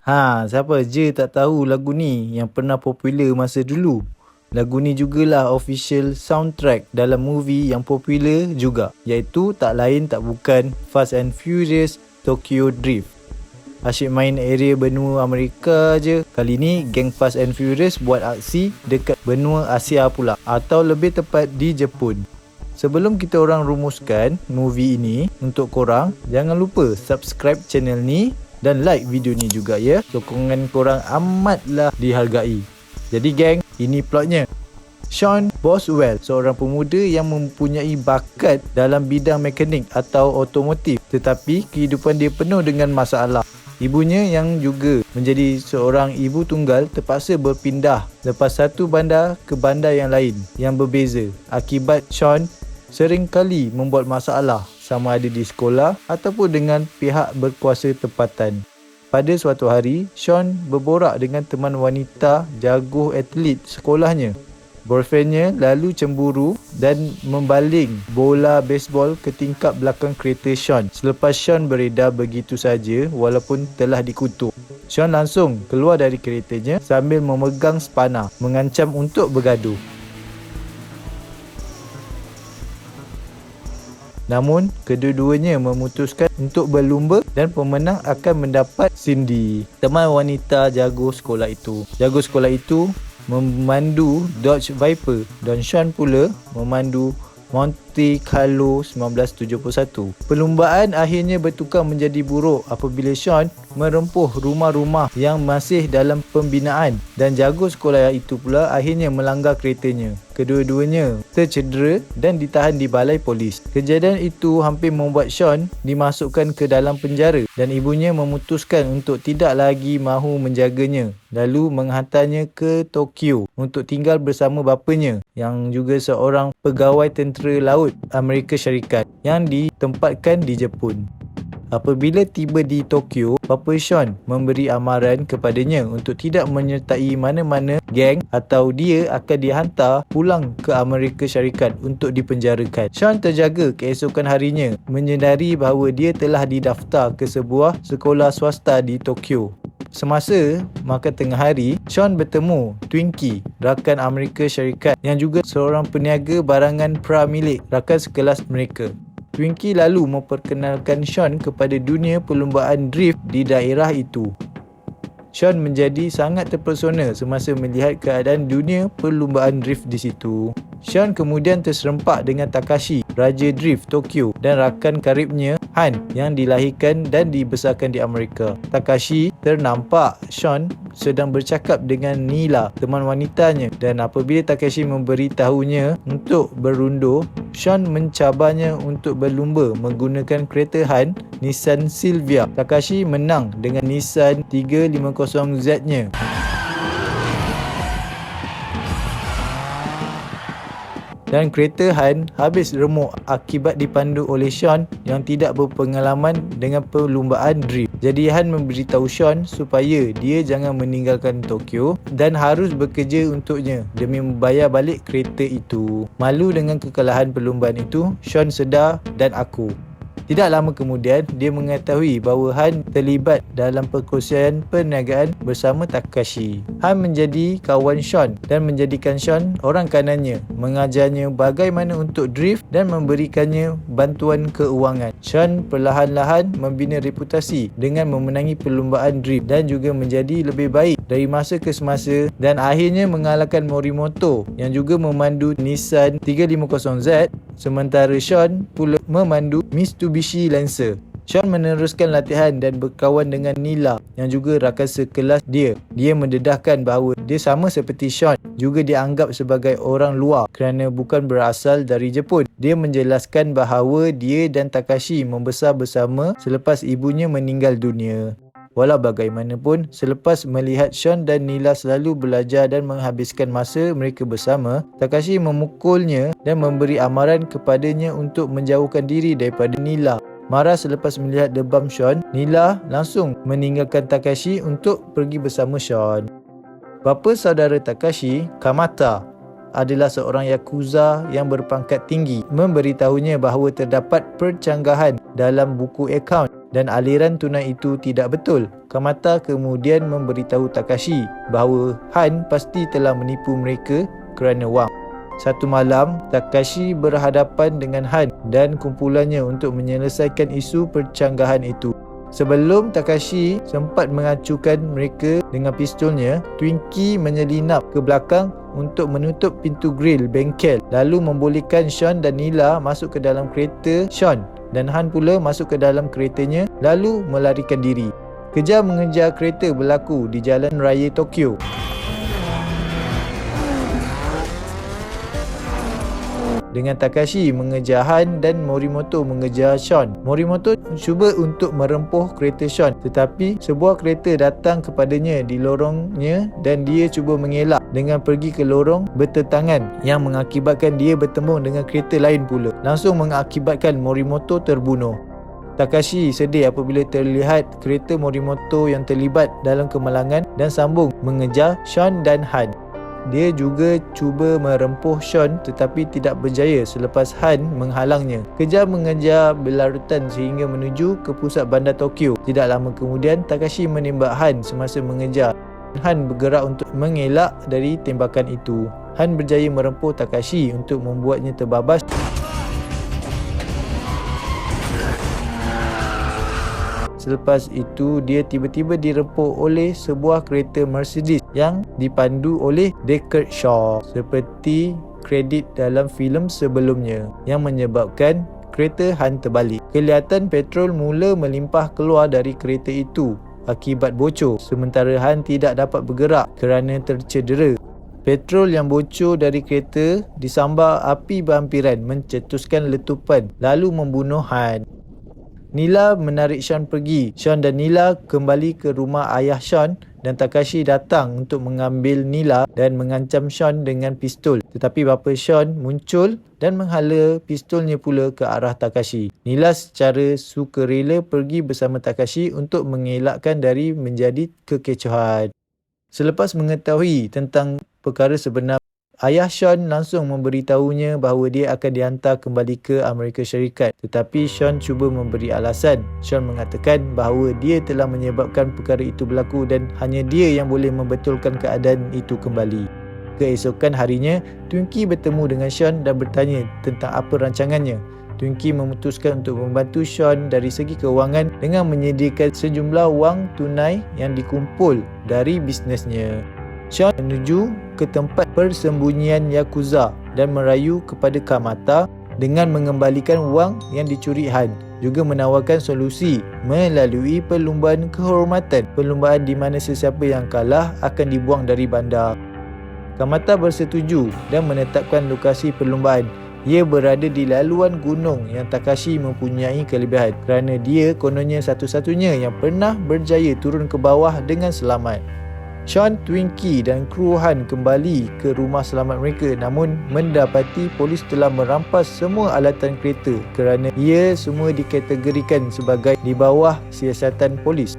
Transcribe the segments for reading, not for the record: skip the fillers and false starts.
Siapa je tak tahu lagu ni yang pernah popular masa dulu. Lagu ni jugalah official soundtrack dalam movie yang popular juga, iaitu tak lain tak bukan Fast and Furious Tokyo Drift. Asyik main area benua Amerika je. Kali ni geng Fast and Furious buat aksi dekat benua Asia pula, atau lebih tepat di Jepun. Sebelum kita orang rumuskan movie ini untuk korang, jangan lupa subscribe channel ni dan like video ni juga ya. Sokongan korang amatlah dihargai. Jadi geng, ini plotnya. Sean Boswell, seorang pemuda yang mempunyai bakat dalam bidang mekanik atau otomotif, tetapi kehidupan dia penuh dengan masalah. Ibunya yang juga menjadi seorang ibu tunggal terpaksa berpindah lepas satu bandar ke bandar yang lain yang berbeza. Akibat Sean sering kali membuat masalah sama ada di sekolah ataupun dengan pihak berkuasa tempatan. Pada suatu hari, Sean berborak dengan teman wanita jago atlet sekolahnya. Boyfriendnya lalu cemburu dan membaling bola baseball ke tingkap belakang kereta Sean. Selepas Sean beredar begitu saja walaupun telah dikutuk, Sean langsung keluar dari keretanya sambil memegang spana, mengancam untuk bergaduh. Namun, kedua-duanya memutuskan untuk berlumba dan pemenang akan mendapat Cindy, teman wanita jago sekolah itu. Jago sekolah itu memandu Dodge Viper dan Sean pula memandu Monte Carlo 1971. Perlumbaan akhirnya bertukar menjadi buruk apabila Sean merempuh rumah-rumah yang masih dalam pembinaan dan jago sekolah itu pula akhirnya melanggar keretanya. Kedua-duanya tercedera dan ditahan di balai polis. Kejadian itu hampir membuat Sean dimasukkan ke dalam penjara dan ibunya memutuskan untuk tidak lagi mahu menjaganya, lalu menghantarnya ke Tokyo untuk tinggal bersama bapanya yang juga seorang pegawai tentera laut Amerika Syarikat yang ditempatkan di Jepun. Apabila tiba di Tokyo, bapa Sean memberi amaran kepadanya untuk tidak menyertai mana-mana geng atau dia akan dihantar pulang ke Amerika Syarikat untuk dipenjarakan. Sean terjaga keesokan harinya menyedari bahawa dia telah didaftar ke sebuah sekolah swasta di Tokyo. Semasa makan tengah hari, Sean bertemu Twinkie, rakan Amerika Syarikat yang juga seorang peniaga barangan pra milik rakan sekelas mereka. Twinkie lalu memperkenalkan Sean kepada dunia perlumbaan drift di daerah itu. Sean menjadi sangat terpesona semasa melihat keadaan dunia perlumbaan drift di situ. Sean kemudian terserempak dengan Takashi, Raja Drift Tokyo, dan rakan karibnya Han yang dilahirkan dan dibesarkan di Amerika. Takashi ternampak Sean sedang bercakap dengan Nila, teman wanitanya, dan apabila Takashi memberitahunya untuk berundur, Sean mencabarnya untuk berlumba menggunakan kereta Han Nissan Silvia. Takashi menang dengan Nissan 350Z-nya. Dan kereta Han habis remuk akibat dipandu oleh Sean yang tidak berpengalaman dengan perlumbaan drift. Jadi Han memberitahu Sean supaya dia jangan meninggalkan Tokyo dan harus bekerja untuknya demi membayar balik kereta itu. Malu dengan kekalahan perlumbaan itu, Sean sedar dan aku. Tidak lama kemudian, dia mengetahui bahawa Han terlibat dalam perkongsian perniagaan bersama Takashi. Han menjadi kawan Sean dan menjadikan Sean orang kanannya, mengajarnya bagaimana untuk drift dan memberikannya bantuan keuangan. Sean perlahan-lahan membina reputasi dengan memenangi perlumbaan drift dan juga menjadi lebih baik dari masa ke semasa dan akhirnya mengalahkan Morimoto yang juga memandu Nissan 350Z, sementara Sean pula memandu Mitsubishi Lancer. Sean meneruskan latihan dan berkawan dengan Nila yang juga rakan sekelas dia. Dia mendedahkan bahawa dia sama seperti Sean juga dianggap sebagai orang luar kerana bukan berasal dari Jepun. Dia menjelaskan bahawa dia dan Takashi membesar bersama selepas ibunya meninggal dunia. Walau bagaimanapun, selepas melihat Sean dan Nila selalu belajar dan menghabiskan masa mereka bersama, Takashi memukulnya dan memberi amaran kepadanya untuk menjauhkan diri daripada Nila. Marah selepas melihat debam Sean, Nila langsung meninggalkan Takashi untuk pergi bersama Sean. Bapa saudara Takashi, Kamata, adalah seorang Yakuza yang berpangkat tinggi, memberitahunya bahawa terdapat percanggahan dalam buku akaun dan aliran tunai itu tidak betul. Kamata kemudian memberitahu Takashi bahawa Han pasti telah menipu mereka kerana wang. Satu malam, Takashi berhadapan dengan Han dan kumpulannya untuk menyelesaikan isu percanggahan itu. Sebelum Takashi sempat mengacukan mereka dengan pistolnya, Twinkie menyelinap ke belakang untuk menutup pintu grill bengkel, lalu membolehkan Sean dan Nila masuk ke dalam kereta Sean, dan Han pula masuk ke dalam keretanya lalu melarikan diri. Kejar mengejar kereta berlaku di jalan raya Tokyo. Dengan Takashi mengejar Han dan Morimoto mengejar Sean. Morimoto cuba untuk merempuh kereta Sean, tetapi sebuah kereta datang kepadanya di lorongnya dan dia cuba mengelak dengan pergi ke lorong bertentangan yang mengakibatkan dia bertemu dengan kereta lain pula, langsung mengakibatkan Morimoto terbunuh. Takashi sedih apabila terlihat kereta Morimoto yang terlibat dalam kemalangan dan sambung mengejar Sean dan Han. Dia juga cuba merempuh Sean tetapi tidak berjaya selepas Han menghalangnya. Kejar mengejar berlarutan sehingga menuju ke pusat bandar Tokyo. Tidak lama kemudian, Takashi menembak Han semasa mengejar. Han bergerak untuk mengelak dari tembakan itu. Han berjaya merempuh Takashi untuk membuatnya terbabas. Selepas itu, dia tiba-tiba dirempuh oleh sebuah kereta Mercedes yang dipandu oleh Deckard Shaw seperti kredit dalam filem sebelumnya, yang menyebabkan kereta Han terbalik. Kelihatan petrol mula melimpah keluar dari kereta itu akibat bocor, sementara Han tidak dapat bergerak kerana tercedera. Petrol yang bocor dari kereta disambar api berhampiran mencetuskan letupan lalu membunuh Han. Nila menarik Sean pergi. Sean dan Nila kembali ke rumah ayah Sean dan Takashi datang untuk mengambil Nila dan mengancam Sean dengan pistol. Tetapi bapa Sean muncul dan menghala pistolnya pula ke arah Takashi. Nila secara sukarela pergi bersama Takashi untuk mengelakkan dari menjadi kekecohan. Selepas mengetahui tentang perkara sebenar, ayah Sean langsung memberitahunya bahawa dia akan dihantar kembali ke Amerika Syarikat. Tetapi Sean cuba memberi alasan. Sean mengatakan bahawa dia telah menyebabkan perkara itu berlaku dan hanya dia yang boleh membetulkan keadaan itu kembali. Keesokan harinya, Twinkie bertemu dengan Sean dan bertanya tentang apa rancangannya. Twinkie memutuskan untuk membantu Sean dari segi kewangan dengan menyediakan sejumlah wang tunai yang dikumpul dari bisnesnya. Sean menuju ke tempat persembunyian Yakuza dan merayu kepada Kamata dengan mengembalikan wang yang dicuri Han. Juga menawarkan solusi melalui perlumbaan kehormatan. Perlumbaan di mana sesiapa yang kalah akan dibuang dari bandar. Kamata bersetuju dan menetapkan lokasi perlumbaan. Ia berada di laluan gunung yang Takashi mempunyai kelebihan kerana dia kononnya satu-satunya yang pernah berjaya turun ke bawah dengan selamat. Sean, Twinkie dan kru Han kembali ke rumah selamat mereka, namun mendapati polis telah merampas semua alatan kereta kerana ia semua dikategorikan sebagai di bawah siasatan polis.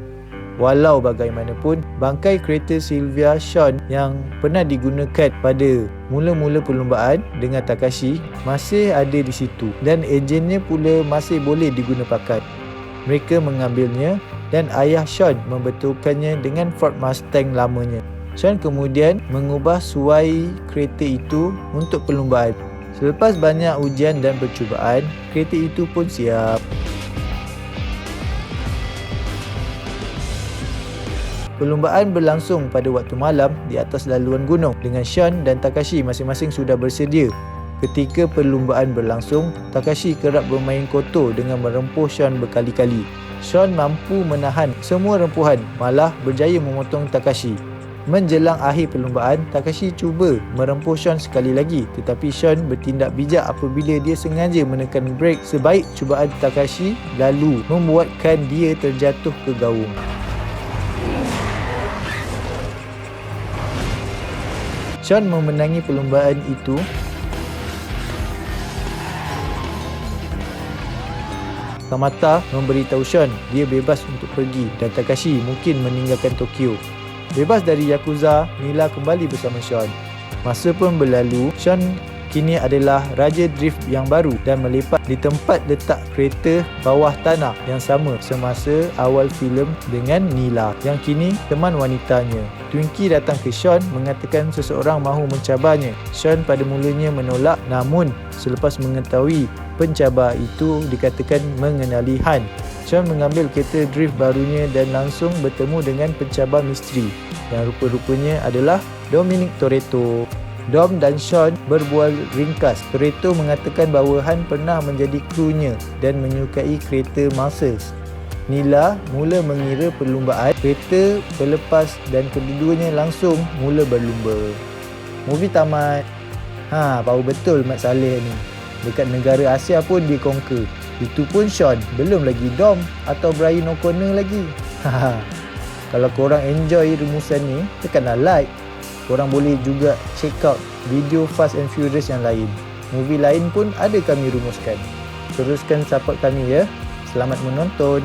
Walau bagaimanapun, bangkai kereta Sylvia Sean yang pernah digunakan pada mula-mula perlumbaan dengan Takashi masih ada di situ dan ejennya pula masih boleh diguna pakai. Mereka mengambilnya dan ayah Sean membetulkannya dengan Ford Mustang lamanya. Sean kemudian mengubah suai kereta itu untuk perlumbaan. Selepas banyak ujian dan percubaan, kereta itu pun siap. Perlumbaan berlangsung pada waktu malam di atas laluan gunung dengan Sean dan Takashi masing-masing sudah bersedia. Ketika perlumbaan berlangsung, Takashi kerap bermain kotor dengan merempuh Sean berkali-kali. Sean mampu menahan semua rempuhan, malah berjaya memotong Takashi. Menjelang akhir perlumbaan, Takashi cuba merempuh Sean sekali lagi, tetapi Sean bertindak bijak apabila dia sengaja menekan brek sebaik cubaan Takashi lalu membuatkan dia terjatuh ke gaung. Sean memenangi perlumbaan itu. Kamata memberitahu Sean dia bebas untuk pergi dan Takashi mungkin meninggalkan Tokyo. Bebas dari Yakuza, Nila kembali bersama Sean. Masa pun berlalu, Sean kini adalah Raja Drift yang baru dan melepak di tempat letak kereta bawah tanah yang sama semasa awal filem dengan Nila yang kini teman wanitanya. Twinkie datang ke Sean mengatakan seseorang mahu mencabarnya. Sean pada mulanya menolak, namun selepas mengetahui pencabar itu dikatakan mengenali Han, Sean mengambil kereta drift barunya dan langsung bertemu dengan pencabar misteri yang rupa-rupanya adalah Dominic Toretto. Dom dan Sean berbual ringkas. Toretto mengatakan bahawa Han pernah menjadi krunya dan menyukai kereta Mercedes. Nila mula mengira perlumbaan kereta berlepas dan kedua-duanya langsung mula berlumba. Movie tamat. Baru betul Mat Salleh ni. Dekat negara Asia pun dia conquer. Itu pun Sean, belum lagi Dom atau Brian O'Connor lagi. Kalau korang enjoy rumusan ni, tekanlah like. Korang boleh juga check out video Fast and Furious yang lain. Movie lain pun ada kami rumuskan. Teruskan support kami ya. Selamat menonton.